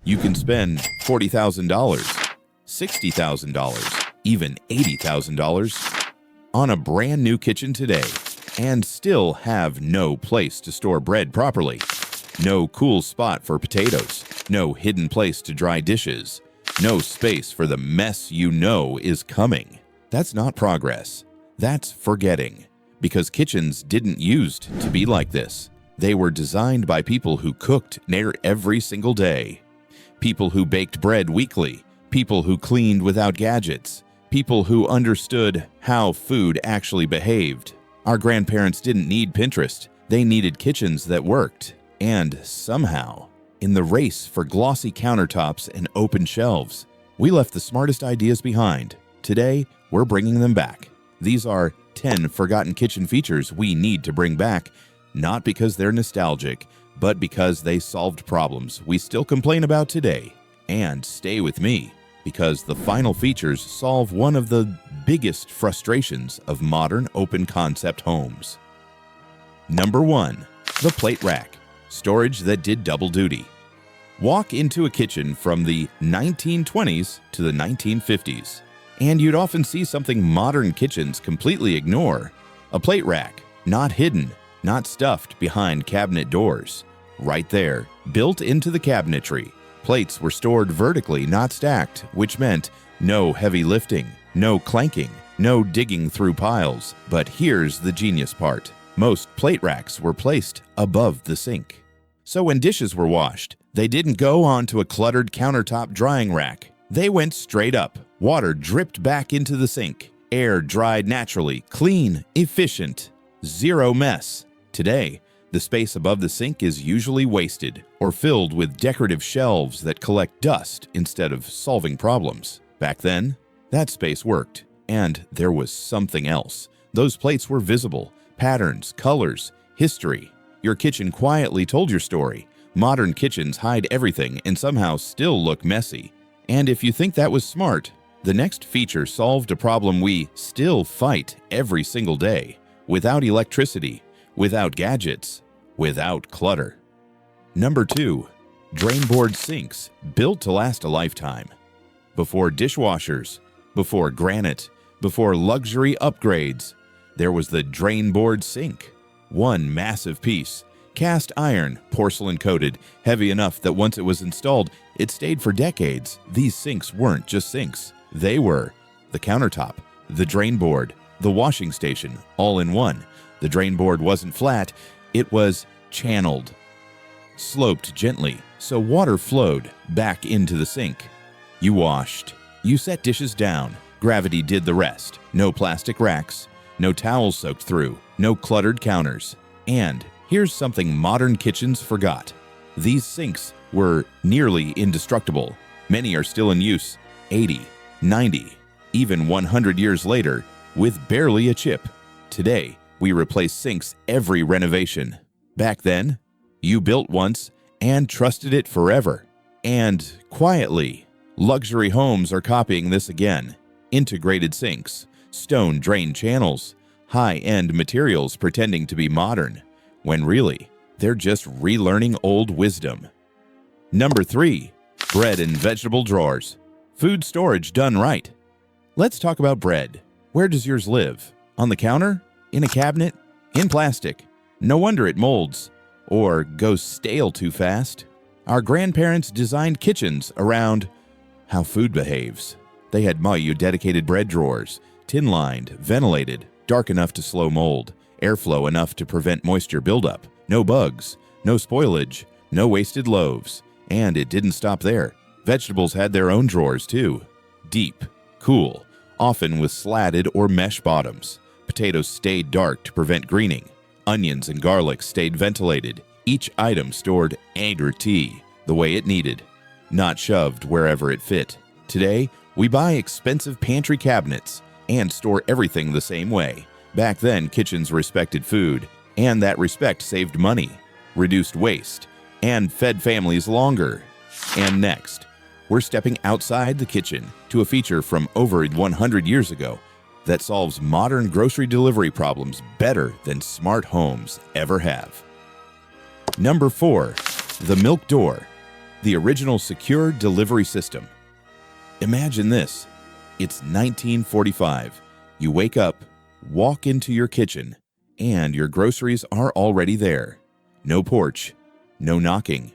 You can spend $40,000, $60,000, even $80,000 on a brand new kitchen today and still have no place to store bread properly, no cool spot for potatoes, no hidden place to dry dishes, no space for the mess you know is coming. That's not progress. That's forgetting. Because kitchens didn't used to be like this. They were designed by people who cooked near every single day. People who baked bread weekly. People who cleaned without gadgets. People who understood how food actually behaved. Our grandparents didn't need Pinterest. They needed kitchens that worked. And somehow, in the race for glossy countertops and open shelves, we left the smartest ideas behind. Today, we're bringing them back. These are 10 forgotten kitchen features we need to bring back, not because they're nostalgic, but because they solved problems we still complain about today. And stay with me, because the final features solve one of the biggest frustrations of modern open-concept homes. Number 1. The plate rack. Storage that did double duty. Walk into a kitchen from the 1920s to the 1950s. And you'd often see something modern kitchens completely ignore. A plate rack, not hidden, not stuffed behind cabinet doors. Right there, built into the cabinetry. Plates were stored vertically, not stacked, which meant no heavy lifting, no clanking, no digging through piles. But here's the genius part. Most plate racks were placed above the sink. So when dishes were washed, they didn't go onto a cluttered countertop drying rack. They went straight up. Water dripped back into the sink. Air dried naturally, clean, efficient, zero mess. Today, the space above the sink is usually wasted or filled with decorative shelves that collect dust instead of solving problems. Back then, that space worked, and there was something else. Those plates were visible, patterns, colors, history. Your kitchen quietly told your story. Modern kitchens hide everything and somehow still look messy. And if you think that was smart, the next feature solved a problem we still fight every single day. Without electricity, without gadgets, without clutter. Number 2. Drainboard sinks, built to last a lifetime. Before dishwashers, before granite, before luxury upgrades, there was the drainboard sink. One massive piece, cast iron, porcelain coated, heavy enough that once it was installed, it stayed for decades. These sinks weren't just sinks. They were the countertop, the drainboard, the washing station, all in one. The drainboard wasn't flat, it was channeled, sloped gently, so water flowed back into the sink. You washed. You set dishes down. Gravity did the rest. No plastic racks, no towels soaked through, no cluttered counters. And here's something modern kitchens forgot. These sinks were nearly indestructible. Many are still in use 80, 90, even 100 years later with barely a chip. Today, we replace sinks every renovation. Back then, you built once and trusted it forever. And quietly, luxury homes are copying this again. Integrated sinks, stone drain channels, high-end materials pretending to be modern, when really, they're just relearning old wisdom. Number 3. Bread and vegetable drawers. Food storage done right. Let's talk about bread. Where does yours live? On the counter? In a cabinet? In plastic? No wonder it molds or goes stale too fast. Our grandparents designed kitchens around how food behaves. They had dedicated bread drawers, tin-lined, ventilated, dark enough to slow mold, airflow enough to prevent moisture buildup, no bugs, no spoilage, no wasted loaves. And it didn't stop there. Vegetables had their own drawers too. Deep, cool, often with slatted or mesh bottoms. Potatoes stayed dark to prevent greening. Onions and garlic stayed ventilated. Each item stored tea the way it needed, not shoved wherever it fit. Today, we buy expensive pantry cabinets and store everything the same way. Back then, kitchens respected food, and that respect saved money, reduced waste, and fed families longer. And next, we're stepping outside the kitchen to a feature from over 100 years ago that solves modern grocery delivery problems better than smart homes ever have. Number 4. The milk door. the original secure delivery system. Imagine this. It's 1945. You wake up, walk into your kitchen, and your groceries are already there. No porch, no knocking,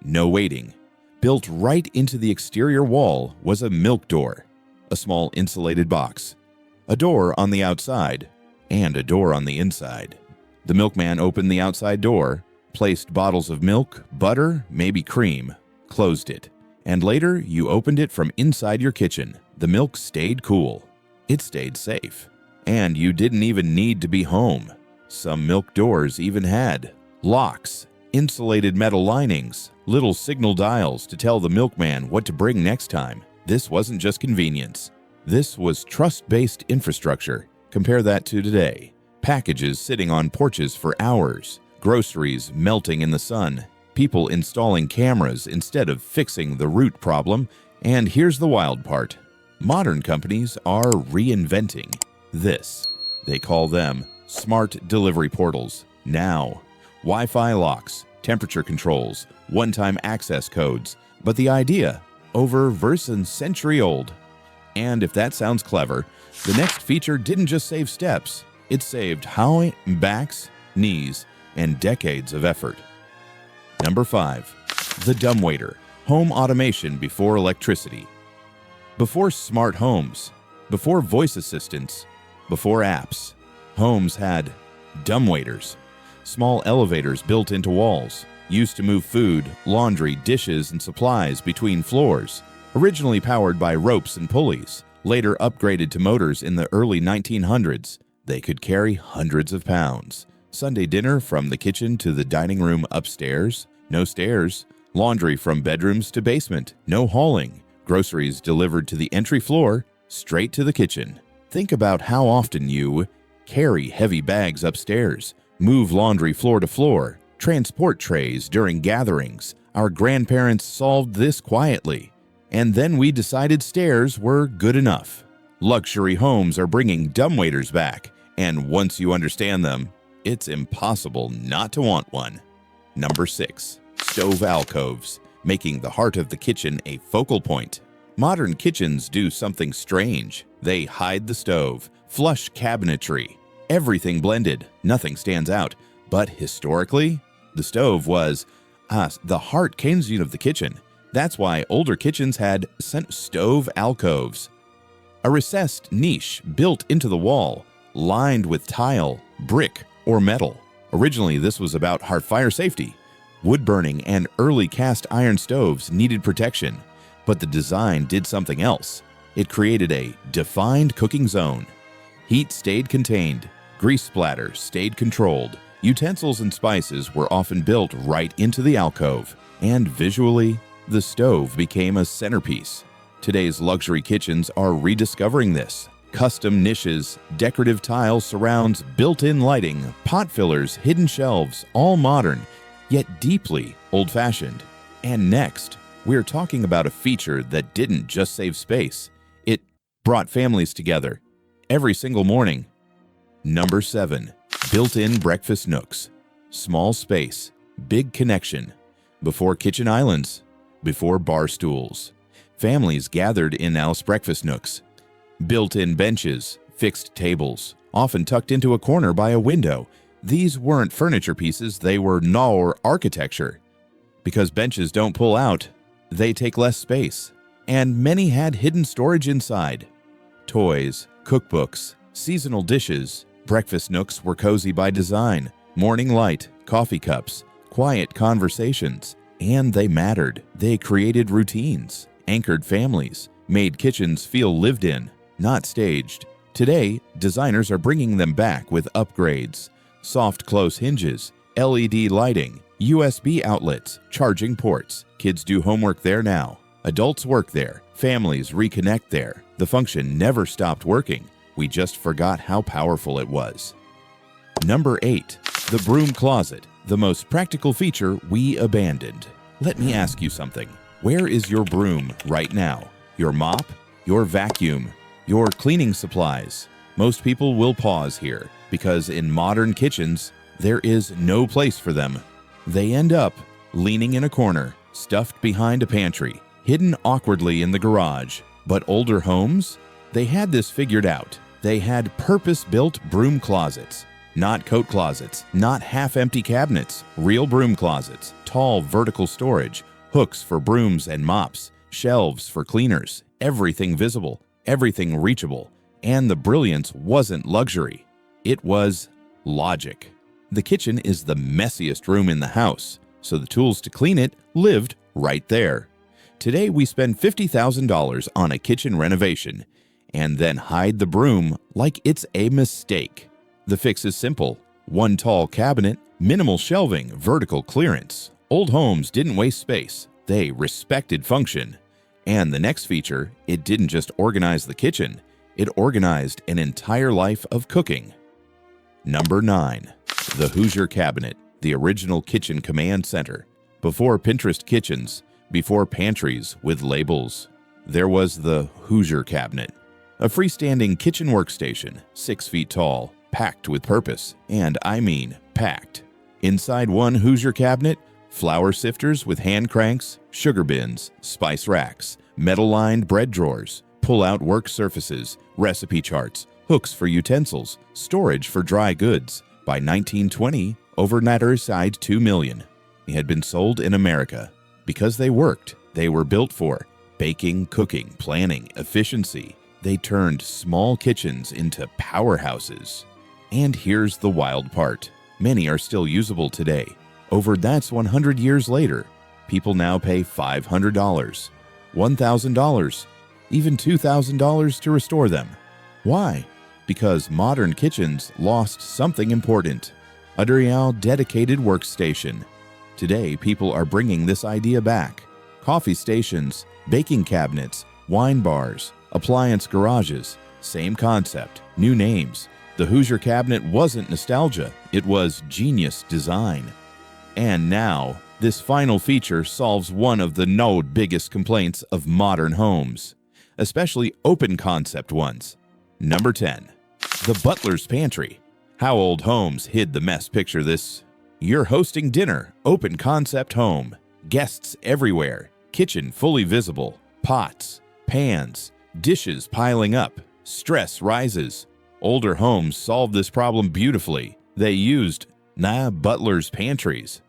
no waiting. Built right into the exterior wall was a milk door, a small insulated box, a door on the outside, and a door on the inside. The milkman opened the outside door, placed bottles of milk, butter, maybe cream, closed it, and later you opened it from inside your kitchen. The milk stayed cool. It stayed safe. And you didn't even need to be home. Some milk doors even had locks, insulated metal linings, little signal dials to tell the milkman what to bring next time. This wasn't just convenience. This was trust-based infrastructure. Compare that to today. Packages sitting on porches for hours, groceries melting in the sun, people installing cameras instead of fixing the root problem, and here's the wild part. Modern companies are reinventing this. They call them smart delivery portals. Now, Wi-Fi locks, temperature controls, one-time access codes, but the idea, over versus century old. And if that sounds clever, the next feature didn't just save steps, it saved high backs, knees, and decades of effort. Number 5. The Dumbwaiter, home automation before electricity. Before smart homes, before voice assistants, before apps, homes had dumbwaiters, small elevators built into walls, used to move food, laundry, dishes, and supplies between floors. Originally powered by ropes and pulleys, later upgraded to motors in the early 1900s, they could carry hundreds of pounds. Sunday dinner from the kitchen to the dining room upstairs, no stairs. Laundry from bedrooms to basement, no hauling. Groceries delivered to the entry floor, straight to the kitchen. Think about how often you carry heavy bags upstairs, move laundry floor to floor, transport trays during gatherings. Our grandparents solved this quietly. And then we decided stairs were good enough. Luxury homes are bringing dumbwaiters back, and once you understand them, it's impossible not to want one. Number 6. Stove alcoves, making the heart of the kitchen a focal point. Modern kitchens do something strange. They hide the stove, flush cabinetry, everything blended, nothing stands out. But historically, the stove was the heart of the kitchen. That's why older kitchens had stove alcoves, a recessed niche built into the wall, lined with tile, brick, or metal. Originally, this was about hearth fire safety. Wood burning and early cast iron stoves needed protection, but the design did something else. It created a defined cooking zone. Heat stayed contained, grease splatter stayed controlled, utensils and spices were often built right into the alcove, and visually, the stove became a centerpiece. Today's luxury kitchens are rediscovering this. Custom niches, decorative tile surrounds, built-in lighting, pot fillers, hidden shelves, all modern, yet deeply old-fashioned. And next, we're talking about a feature that didn't just save space. It brought families together every single morning. Number 7. Built-in breakfast nooks. Small space, big connection. Before kitchen islands, before bar stools. Families gathered in house breakfast nooks. Built-in benches, fixed tables, often tucked into a corner by a window. These weren't furniture pieces, they were Noor architecture. Because benches don't pull out, they take less space. And many had hidden storage inside. Toys, cookbooks, seasonal dishes. Breakfast nooks were cozy by design. Morning light, coffee cups, quiet conversations. And they mattered. They created routines, anchored families, made kitchens feel lived in, not staged. Today, designers are bringing them back with upgrades. Soft close hinges, LED lighting, USB outlets, charging ports. Kids do homework there now. Adults work there. Families reconnect there. The function never stopped working. We just forgot how powerful it was. Number 8. The Broom Closet, the most practical feature we abandoned. Let me ask you something. Where is your broom right now? Your mop? Your vacuum? Your cleaning supplies? Most people will pause here, because in modern kitchens, there is no place for them. They end up leaning in a corner, stuffed behind a pantry, hidden awkwardly in the garage. But older homes? They had this figured out. They had purpose-built broom closets. Not coat closets, not half-empty cabinets, real broom closets, tall vertical storage, hooks for brooms and mops, shelves for cleaners, everything visible, everything reachable. And the brilliance wasn't luxury. It was logic. The kitchen is the messiest room in the house, so the tools to clean it lived right there. Today we spend $50,000 on a kitchen renovation and then hide the broom like it's a mistake. The fix is simple. One tall cabinet, minimal shelving, vertical clearance. Old homes didn't waste space. They respected function. And the next feature, it didn't just organize the kitchen, it organized an entire life of cooking. Number 9. The Hoosier Cabinet, the original kitchen command center. Before Pinterest kitchens, before pantries with labels, there was the Hoosier Cabinet, a freestanding kitchen workstation, 6 feet tall, packed with purpose, and I mean packed. Inside one Hoosier Cabinet, flour sifters with hand cranks, sugar bins, spice racks, metal-lined bread drawers, pull-out work surfaces, recipe charts, hooks for utensils, storage for dry goods. By 1920, overnighter side $2 million. They had been sold in America because they worked. They were built for baking, cooking, planning, efficiency. They turned small kitchens into powerhouses. And here's the wild part. Many are still usable today. That's 100 years later. People now pay $500, $1,000, even $2,000 to restore them. Why? Because modern kitchens lost something important, a real dedicated workstation. Today, people are bringing this idea back. Coffee stations, baking cabinets, wine bars, appliance garages, same concept, new names. The Hoosier Cabinet wasn't nostalgia, it was genius design. And now, this final feature solves one of the biggest complaints of modern homes, especially open concept ones. Number 10. The Butler's Pantry. How old homes hid the mess. Picture this. You're hosting dinner, open concept home, guests everywhere, kitchen fully visible, pots, pans, dishes piling up, stress rises. Older homes solved this problem beautifully. They used Butler's pantries.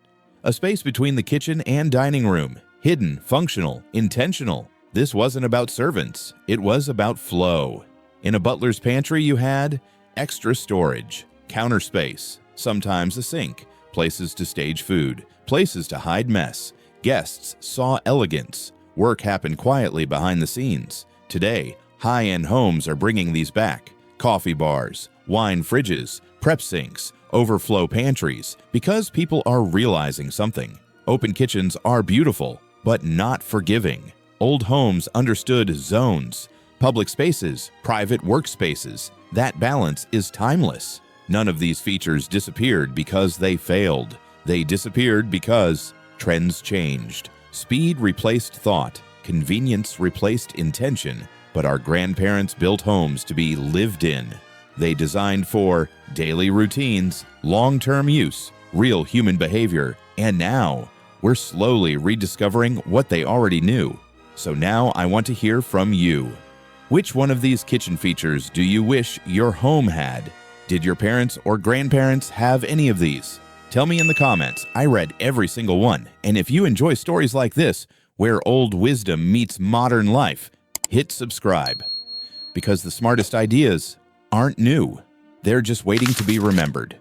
A space between the kitchen and dining room, hidden, functional, intentional. This wasn't about servants, it was about flow. In a Butler's pantry you had extra storage, counter space, sometimes a sink, places to stage food, places to hide mess. Guests saw elegance. Work happened quietly behind the scenes. Today, high-end homes are bringing these back. Coffee bars, wine fridges, prep sinks, overflow pantries, because people are realizing something. Open kitchens are beautiful, but not forgiving. Old homes understood zones, public spaces, private workspaces. That balance is timeless. None of these features disappeared because they failed. They disappeared because trends changed. Speed replaced thought. Convenience replaced intention. But our grandparents built homes to be lived in. They designed for daily routines, long-term use, real human behavior, and now we're slowly rediscovering what they already knew. So now I want to hear from you. Which one of these kitchen features do you wish your home had? Did your parents or grandparents have any of these? Tell me in the comments. I read every single one. And if you enjoy stories like this, where old wisdom meets modern life, hit subscribe. Because the smartest ideas aren't new. They're just waiting to be remembered.